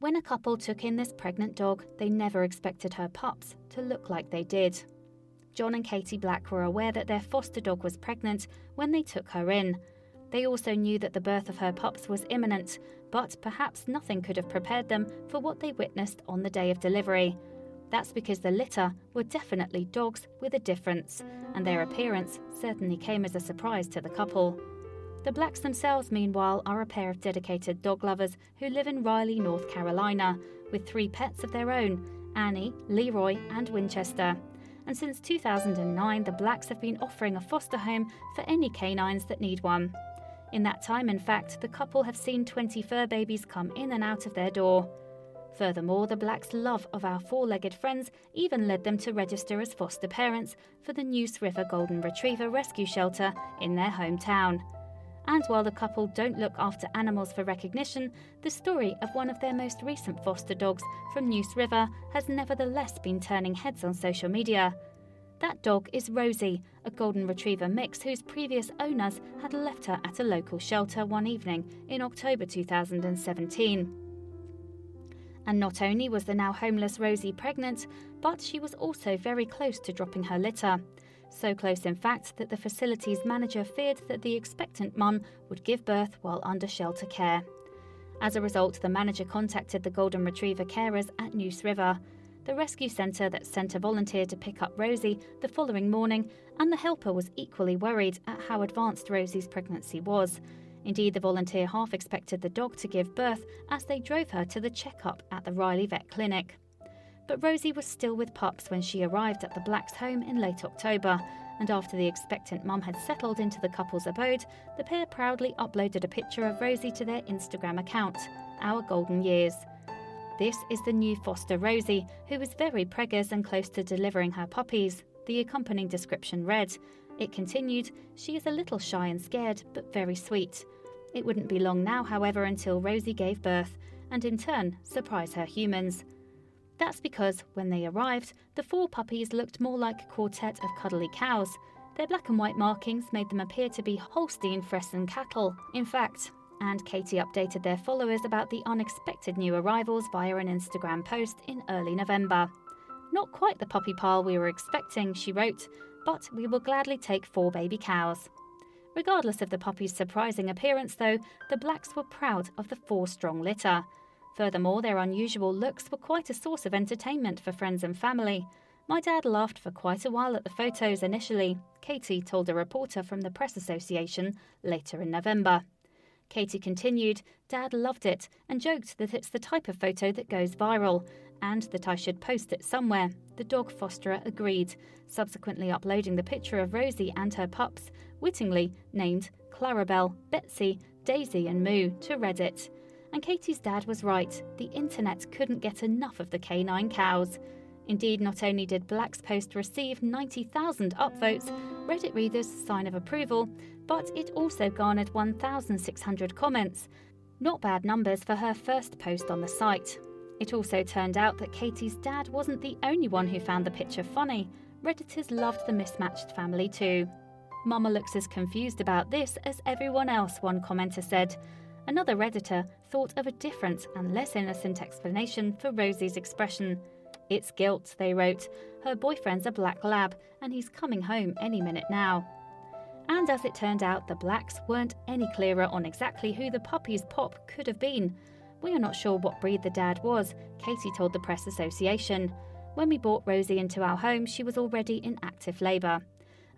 When a couple took in this pregnant dog, they never expected her pups to look like they did. John and Katie Black were aware that their foster dog was pregnant when they took her in. They also knew that the birth of her pups was imminent, but perhaps nothing could have prepared them for what they witnessed on the day of delivery. That's because the litter were definitely dogs with a difference, and their appearance certainly came as a surprise to the couple. The Blacks themselves, meanwhile, are a pair of dedicated dog lovers who live in Raleigh, North Carolina, with 3 pets of their own: Annie, Leroy and Winchester. And since 2009, the Blacks have been offering a foster home for any canines that need one. In that time, in fact, the couple have seen 20 fur babies come in and out of their door. Furthermore, the Blacks' love of our four-legged friends even led them to register as foster parents for the Newth River Golden Retriever rescue shelter in their hometown. And while the couple don't look after animals for recognition, the story of one of their most recent foster dogs from Newth River has nevertheless been turning heads on social media. That dog is Rosie, a Golden Retriever mix whose previous owners had left her at a local shelter one evening in October 2017. And not only was the now homeless Rosie pregnant, but she was also very close to dropping her litter. So close, in fact, that the facility's manager feared that the expectant mum would give birth while under shelter care. As a result, the manager contacted the Golden Retriever carers at Newth River, the rescue centre that sent a volunteer to pick up Rosie the following morning, and the helper was equally worried at how advanced Rosie's pregnancy was. Indeed, the volunteer half expected the dog to give birth as they drove her to the checkup at the Raleigh Vet Clinic. But Rosie was still with pups when she arrived at the Blacks' home in late October, and after the expectant mum had settled into the couple's abode, the pair proudly uploaded a picture of Rosie to their Instagram account, Our Golden Years. This is the new foster Rosie, who is very preggers and close to delivering her puppies, the accompanying description read. It continued, "She is a little shy and scared, but very sweet." It wouldn't be long now, however, until Rosie gave birth, and in turn surprise her humans. That's because, when they arrived, the 4 puppies looked more like a quartet of cuddly cows. Their black and white markings made them appear to be Holstein Friesian cattle, in fact. And Katie updated their followers about the unexpected new arrivals via an Instagram post in early November. "Not quite the puppy pile we were expecting," she wrote, "but we will gladly take 4 baby cows." Regardless of the puppies' surprising appearance, though, the Blacks were proud of the 4-strong litter. Furthermore, their unusual looks were quite a source of entertainment for friends and family. "My dad laughed for quite a while at the photos initially," Katie told a reporter from the Press Association later in November. Katie continued, "Dad loved it and joked that it's the type of photo that goes viral, and that I should post it somewhere." The dog fosterer agreed, subsequently uploading the picture of Rosie and her pups, wittingly named Clarabelle, Betsy, Daisy and Moo, to Reddit. And Katie's dad was right, the internet couldn't get enough of the canine cows. Indeed, not only did Black's post receive 90,000 upvotes, Reddit readers' sign of approval, but it also garnered 1,600 comments. Not bad numbers for her first post on the site. It also turned out that Katie's dad wasn't the only one who found the picture funny. Redditors loved the mismatched family too. "Mama looks as confused about this as everyone else," one commenter said. Another Redditor thought of a different and less innocent explanation for Rosie's expression. "It's guilt," they wrote. "Her boyfriend's a black lab, and he's coming home any minute now." And as it turned out, the Blacks weren't any clearer on exactly who the puppy's pop could have been. "We are not sure what breed the dad was," Katie told the Press Association. "When we brought Rosie into our home, she was already in active labour.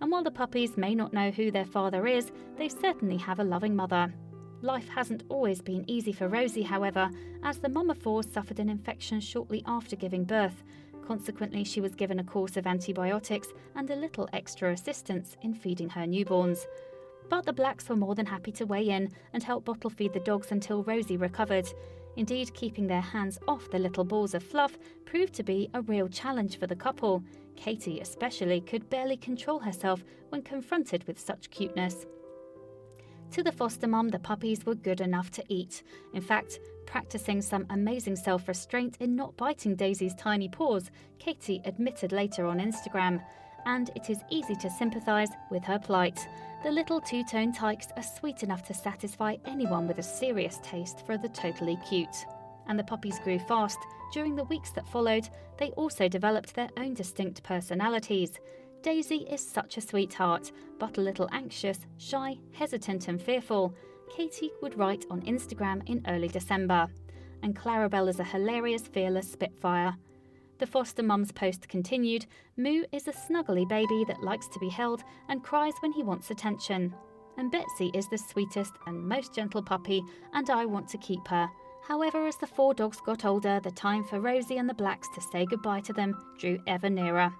And while the puppies may not know who their father is, they certainly have a loving mother." Life hasn't always been easy for Rosie, however, as the mum of 4 suffered an infection shortly after giving birth. Consequently, she was given a course of antibiotics and a little extra assistance in feeding her newborns. But the Blacks were more than happy to weigh in and help bottle feed the dogs until Rosie recovered. Indeed, keeping their hands off the little balls of fluff proved to be a real challenge for the couple. Katie, especially, could barely control herself when confronted with such cuteness. To the foster mum, the puppies were good enough to eat. In fact, practicing some amazing self-restraint in not biting Daisy's tiny paws, Katie admitted later on Instagram. And it is easy to sympathise with her plight. The little two-tone tykes are sweet enough to satisfy anyone with a serious taste for the totally cute. and the puppies grew fast. During the weeks that followed, they also developed their own distinct personalities. Daisy is such a sweetheart, but a little anxious, shy, hesitant and fearful, Katie would write on Instagram in early December. And Clarabelle is a hilarious, fearless spitfire. The foster mum's post continued, Moo is a snuggly baby that likes to be held and cries when he wants attention. And Betsy is the sweetest and most gentle puppy, and I want to keep her. However, as the 4 dogs got older, the time for Rosie and the Blacks to say goodbye to them drew ever nearer.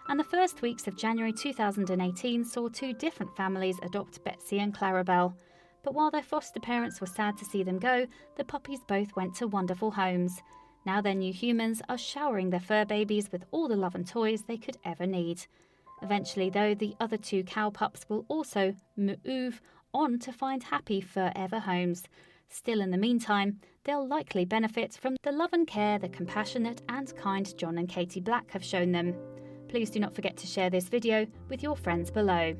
And the first weeks of January 2018 saw 2 different families adopt Betsy and Clarabelle. But while their foster parents were sad to see them go, the puppies both went to wonderful homes. Now their new humans are showering their fur babies with all the love and toys they could ever need. Eventually, though, the other 2 cow pups will also move on to find happy forever homes. Still, in the meantime, they'll likely benefit from the love and care the compassionate and kind John and Katie Black have shown them. Please do not forget to share this video with your friends below.